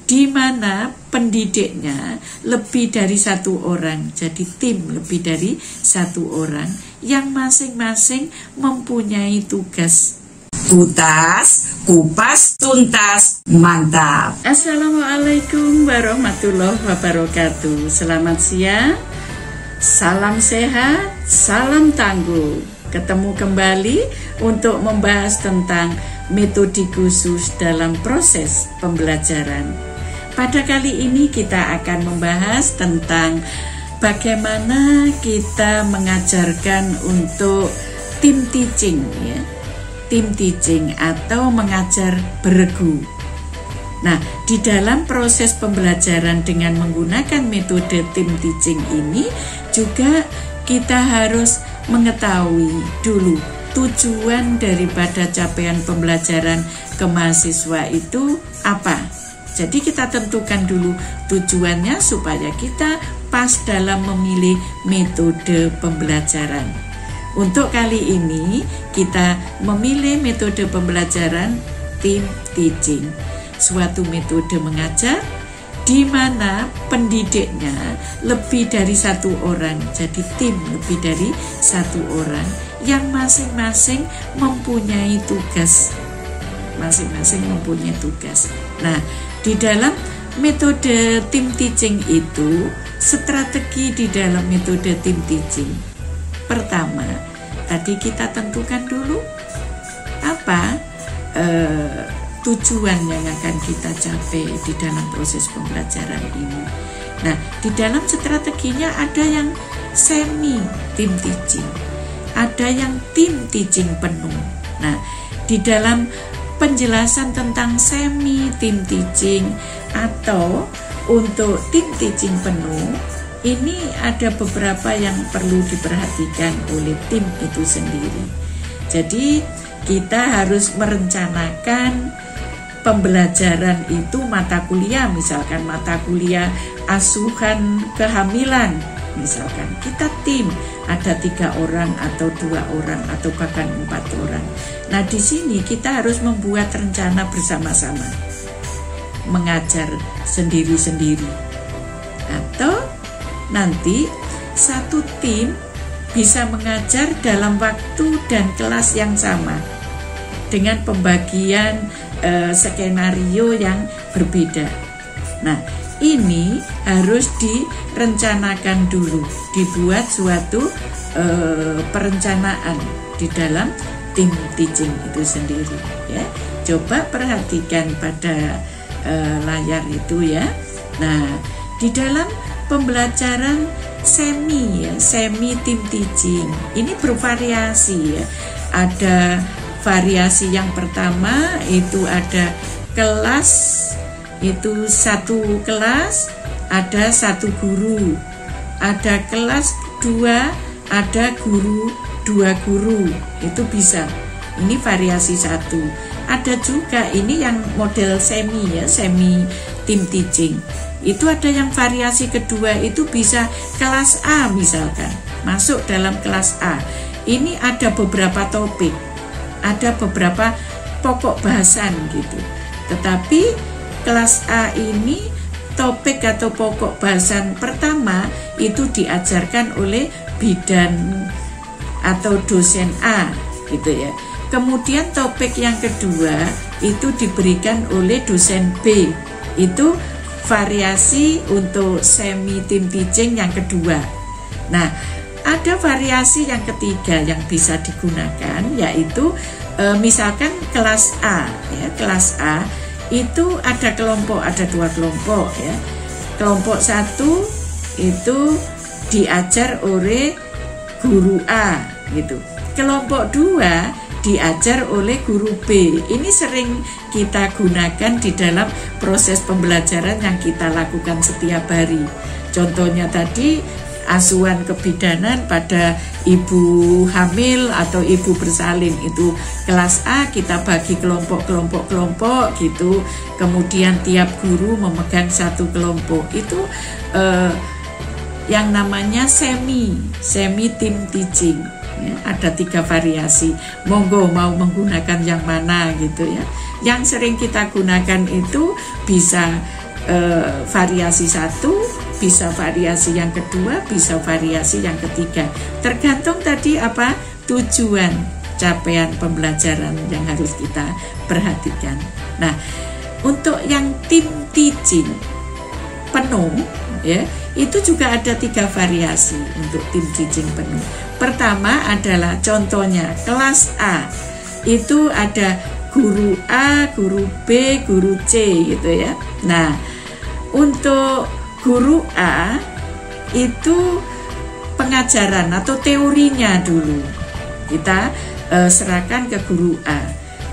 di mana pendidiknya lebih dari satu orang, jadi tim lebih dari satu orang yang masing-masing mempunyai tugas. Kutas, kupas, tuntas, mantap. Assalamualaikum warahmatullahi wabarakatuh. Selamat siang, salam sehat, salam tangguh. Ketemu kembali untuk membahas tentang metode khusus dalam proses pembelajaran. Pada kali ini kita akan membahas tentang bagaimana kita mengajarkan untuk team teaching, ya. Team teaching atau mengajar beregu. Nah, di dalam proses pembelajaran dengan menggunakan metode team teaching ini juga kita harus mengetahui dulu tujuan daripada capaian pembelajaran ke mahasiswa itu apa. Jadi kita tentukan dulu tujuannya supaya kita pas dalam memilih metode pembelajaran. Untuk kali ini kita memilih metode pembelajaran team teaching, suatu metode mengajar di mana pendidiknya lebih dari satu orang, jadi tim lebih dari satu orang yang masing-masing mempunyai tugas. Masing-masing mempunyai tugas. Nah, di dalam metode team teaching itu, strategi di dalam metode team teaching. Pertama, tadi kita tentukan dulu apa tujuan yang akan kita capai di dalam proses pembelajaran ini. Nah, di dalam strateginya ada yang semi team teaching, ada yang team teaching penuh. Nah, di dalam penjelasan tentang semi team teaching atau untuk team teaching penuh, ini ada beberapa yang perlu diperhatikan oleh tim itu sendiri. Jadi kita harus merencanakan pembelajaran itu mata kuliah, misalkan mata kuliah asuhan kehamilan, misalkan kita tim ada 3 orang atau 2 orang atau bahkan 4 orang. Nah, di sini kita harus membuat rencana bersama-sama, mengajar sendiri-sendiri, atau nanti satu tim bisa mengajar dalam waktu dan kelas yang sama dengan pembagian skenario yang berbeda. Nah, ini harus direncanakan dulu, dibuat suatu perencanaan di dalam team teaching itu sendiri, ya. Coba perhatikan pada layar itu, ya. Nah, di dalam pembelajaran semi team teaching ini bervariasi, ya. Ada variasi yang pertama itu ada kelas, itu satu kelas ada satu guru, ada kelas 2 ada guru 2 guru, itu bisa. Ini variasi 1. Ada juga ini yang model semi, ya, semi team teaching. Itu ada yang variasi kedua, itu bisa kelas A misalkan, masuk dalam kelas A. Ini ada beberapa topik, ada beberapa pokok bahasan gitu. Tetapi kelas A ini topik atau pokok bahasan pertama itu diajarkan oleh bidan atau dosen A gitu, ya. Kemudian topik yang kedua itu diberikan oleh dosen B. Itu variasi untuk semi team teaching yang kedua. Nah, ada variasi yang ketiga yang bisa digunakan, yaitu misalkan kelas A, ya. Kelas A itu ada kelompok, ada 2 kelompok, ya. Kelompok 1 itu diajar oleh guru A gitu. Kelompok 2 diajar oleh guru B. Ini sering kita gunakan di dalam proses pembelajaran yang kita lakukan setiap hari. Contohnya tadi asuhan kebidanan pada ibu hamil atau ibu bersalin, itu kelas A kita bagi kelompok gitu. Kemudian tiap guru memegang satu kelompok. Itu yang namanya semi team teaching, ya. Ada 3 variasi, monggo mau menggunakan yang mana gitu, ya. Yang sering kita gunakan itu bisa variasi satu, bisa variasi yang kedua, bisa variasi yang ketiga. Tergantung tadi apa tujuan capaian pembelajaran yang harus kita perhatikan. Nah, untuk yang tim teaching penuh ya, itu juga ada 3 variasi untuk tim teaching penuh. Pertama adalah contohnya kelas A. Itu ada guru A, guru B, guru C gitu ya. Nah, untuk guru A itu pengajaran atau teorinya dulu kita serahkan ke guru A.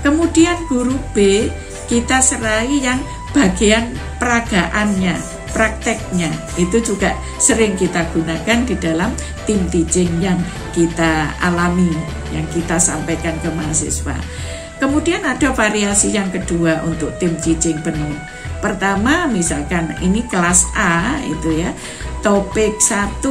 Kemudian guru B kita serahi yang bagian peragaannya, prakteknya. Itu juga sering kita gunakan di dalam tim teaching yang kita alami, yang kita sampaikan ke mahasiswa. Kemudian ada variasi yang kedua untuk tim teaching penuh. Pertama misalkan ini kelas A itu ya, topik 1,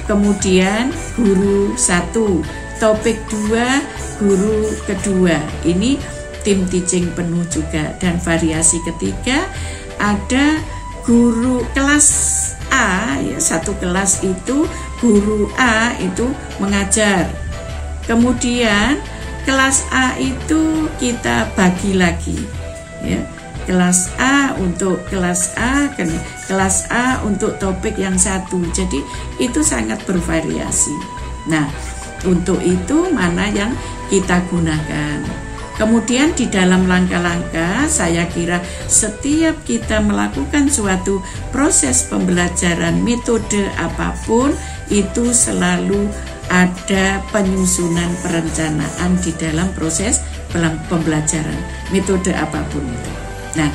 kemudian guru 1, topik 2, guru kedua. Ini tim teaching penuh juga. Dan variasi ketiga ada guru kelas A ya, satu kelas itu guru A itu mengajar. Kemudian kelas A itu kita bagi lagi ya. Kelas A untuk kelas A, kelas A untuk topik yang satu. Jadi itu sangat bervariasi. Nah, untuk itu mana yang kita gunakan. Kemudian di dalam langkah-langkah saya kira setiap kita melakukan suatu proses pembelajaran metode apapun itu selalu ada penyusunan perencanaan di dalam proses pembelajaran metode apapun itu. Nah,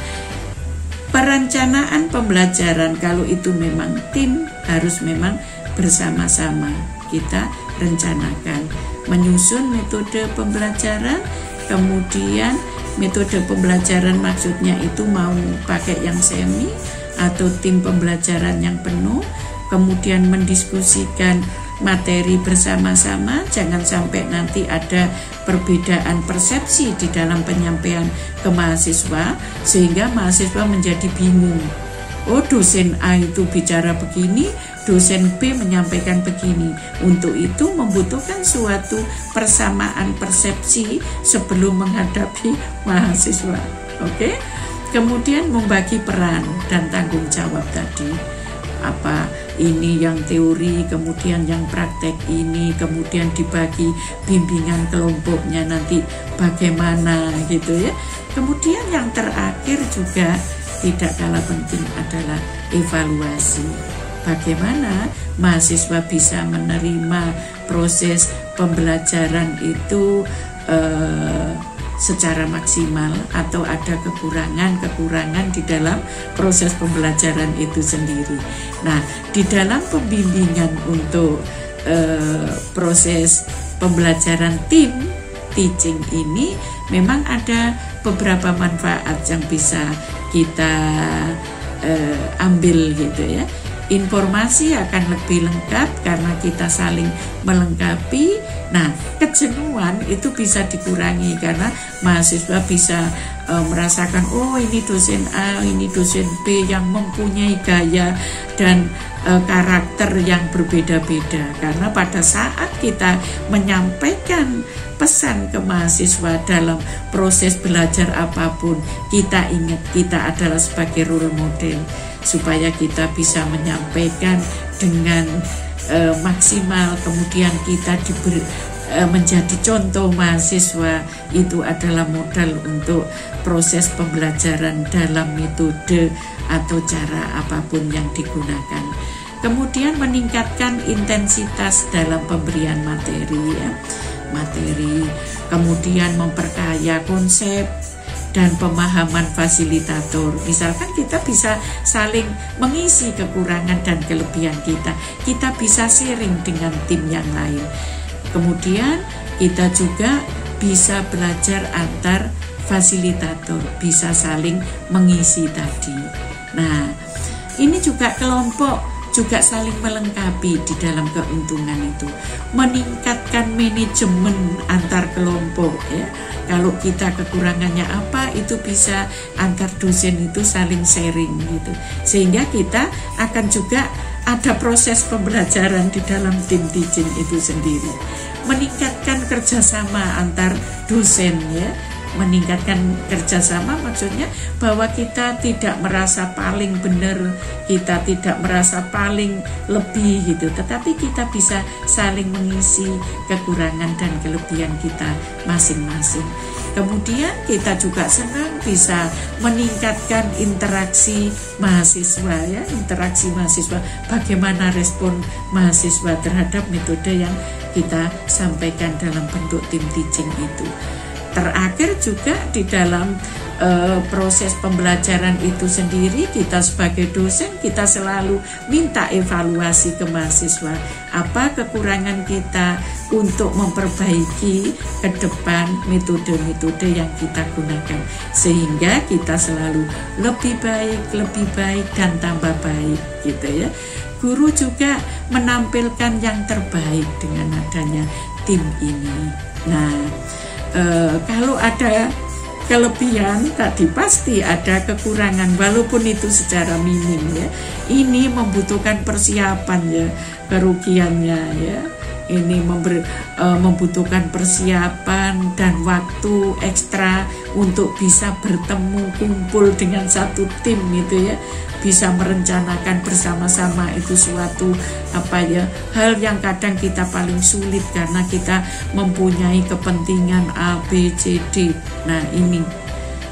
perencanaan pembelajaran kalau itu memang tim harus memang bersama-sama kita rencanakan, menyusun metode pembelajaran. Kemudian metode pembelajaran maksudnya itu mau pakai yang semi atau tim pembelajaran yang penuh. Kemudian mendiskusikan materi bersama-sama, jangan sampai nanti ada perbedaan persepsi di dalam penyampaian ke mahasiswa sehingga mahasiswa menjadi bingung. Oh, dosen A itu bicara begini, dosen B menyampaikan begini. Untuk itu membutuhkan suatu persamaan persepsi sebelum menghadapi mahasiswa. Oke? Kemudian membagi peran dan tanggung jawab tadi. Apa ini yang teori, kemudian yang praktek ini, kemudian dibagi bimbingan kelompoknya nanti bagaimana gitu ya. Kemudian yang terakhir juga tidak kalah penting adalah evaluasi. Bagaimana mahasiswa bisa menerima proses pembelajaran itu secara maksimal atau ada kekurangan di dalam proses pembelajaran itu sendiri. Nah, di dalam pembimbingan untuk proses pembelajaran tim teaching ini memang ada beberapa manfaat yang bisa kita ambil gitu ya. Informasi akan lebih lengkap karena kita saling melengkapi. Nah, kejenuhan itu bisa dikurangi karena mahasiswa bisa merasakan, oh ini dosen A, ini dosen B yang mempunyai gaya dan karakter yang berbeda-beda. Karena pada saat kita menyampaikan pesan ke mahasiswa dalam proses belajar apapun, kita ingat kita adalah sebagai role model supaya kita bisa menyampaikan dengan maksimal, kemudian kita menjadi contoh mahasiswa. Itu adalah modal untuk proses pembelajaran dalam metode atau cara apapun yang digunakan. Kemudian meningkatkan intensitas dalam pemberian materi ya. Kemudian memperkaya konsep dan pemahaman fasilitator. Misalkan kita bisa saling mengisi kekurangan dan kelebihan kita. Kita bisa sharing dengan tim yang lain. Kemudian kita juga bisa belajar antar fasilitator, bisa saling mengisi tadi. Nah, ini juga kelompok juga saling melengkapi di dalam keuntungan itu, meningkatkan manajemen antar kelompok ya. Kalau kita kekurangannya apa, itu bisa antar dosen itu saling sharing gitu, sehingga kita akan juga ada proses pembelajaran di dalam tim teaching itu sendiri, meningkatkan kerjasama antar dosen ya. Meningkatkan kerjasama maksudnya bahwa kita tidak merasa paling benar, kita tidak merasa paling lebih gitu, tetapi kita bisa saling mengisi kekurangan dan kelebihan kita masing-masing. Kemudian kita juga senang bisa meningkatkan interaksi mahasiswa ya, interaksi mahasiswa, bagaimana respon mahasiswa terhadap metode yang kita sampaikan dalam bentuk tim teaching itu. Terakhir juga di dalam proses pembelajaran itu sendiri, kita sebagai dosen kita selalu minta evaluasi ke mahasiswa, apa kekurangan kita untuk memperbaiki ke depan metode-metode yang kita gunakan, sehingga kita selalu lebih baik dan tambah baik gitu ya. Guru juga menampilkan yang terbaik dengan adanya tim ini. Nah, kalau ada kelebihan tadi pasti ada kekurangan, walaupun itu secara minim ya. Ini membutuhkan persiapan ya, kerugiannya ya. Ini membutuhkan persiapan dan waktu ekstra untuk bisa bertemu, kumpul dengan satu tim gitu ya, bisa merencanakan bersama-sama itu suatu hal yang kadang kita paling sulit karena kita mempunyai kepentingan A, B, C, D. Nah ini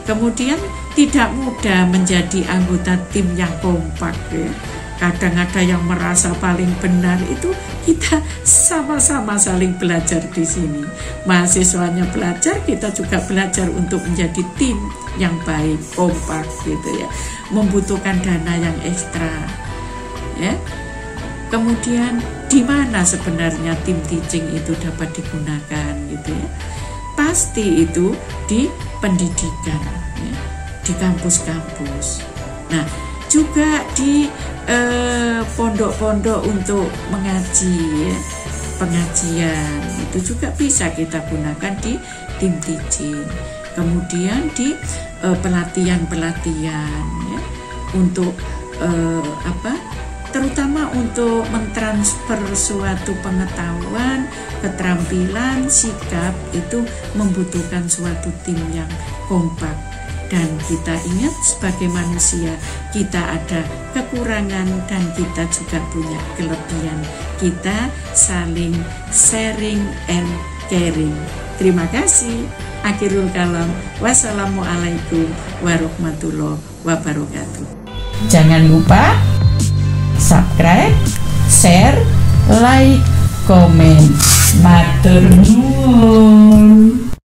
kemudian tidak mudah menjadi anggota tim yang kompak ya. Kadang ada yang merasa paling benar, itu kita sama-sama saling belajar di sini. Mahasiswanya belajar, kita juga belajar untuk menjadi tim yang baik, kompak gitu ya. Membutuhkan dana yang ekstra ya. Kemudian di mana sebenarnya tim teaching itu dapat digunakan gitu ya? Pasti itu di pendidikan ya, di kampus-kampus. Nah, juga di pondok-pondok untuk mengaji ya, pengajian itu juga bisa kita gunakan di tim teaching. Kemudian di pelatihan-pelatihan ya, untuk terutama untuk mentransfer suatu pengetahuan, keterampilan, sikap, itu membutuhkan suatu tim yang kompak. Dan kita ingat sebagai manusia kita ada kekurangan dan kita juga punya kelebihan. Kita saling sharing and caring. Terima kasih. Akhirul kalam. Wassalamualaikum warahmatullahi wabarakatuh. Jangan lupa subscribe, share, like, komen. Matur nuwun.